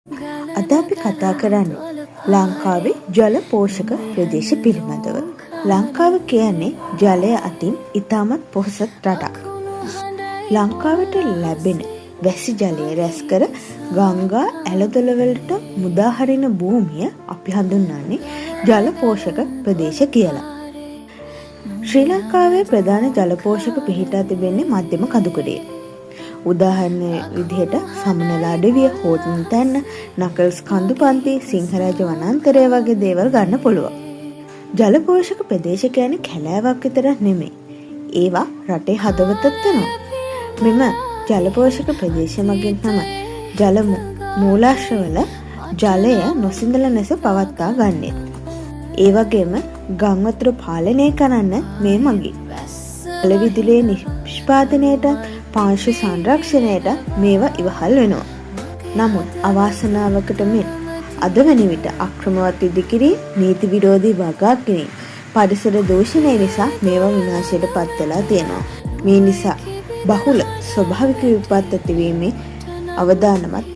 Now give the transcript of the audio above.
අද අපි කතා කරන්නේ ලංකාවේ ජල පෝෂක ප්‍රදේශ පිළිබඳව. ලංකාව කියන්නේ ජලය අතින් ඉතාමත් පොහොසත් රටක්. ලංකාවට ලැබෙන වැසි ජලය රැස් කර ගංගා ඇලදොලවලට මුදාහරින භූමිය අපි හඳුන්වන්නේ ජල පෝෂක ප්‍රදේශ කියලා. ශ්‍රී ලංකාවේ ප්‍රධාන ජල පෝෂක පිහිටා තිබෙන්නේ මධ්‍යම කඳුකඩේ. උදාහරණ විදිහට සමනල අඩවිය, හෝටන් තැන්න, නකල්ස් කඳුපන්ති, සිංහරාජ වනාන්තරය වගේ දේවල් ගන්න පුළුවන්. ජල පෝෂක ප්‍රදේශ කියන්නේ කැලෑවක් විතරක් නෙමෙයි. ඒවා රටේ හදවතත් වෙනවා. මෙම ජල පෝෂක ප්‍රදේශ මගින් තමයි ජල මූලාශ්‍රවල ජලය නොසිඳල ලෙස පවත්වා ගන්නේ. ඒ වගේම ගම් වතුර පාලනය කරන්න මේ මගින් ජල විදුලිය නිෂ්පාදනයට, පාංශු සංරක්ෂණයට මේවා ඉවහල් වෙනවා. නමුත් අවාසනාවකට මෙන් අද වන විට අක්‍රමවත් ඉදිකිරීම, නීති විරෝධී වගා කිරීම, පරිසර දූෂණය නිසා මේවා විනාශයට පත් වෙලා තියෙනවා. මේ නිසා බහුල ස්වභාවික විපත් ඇතිවීමේ අවදානමත්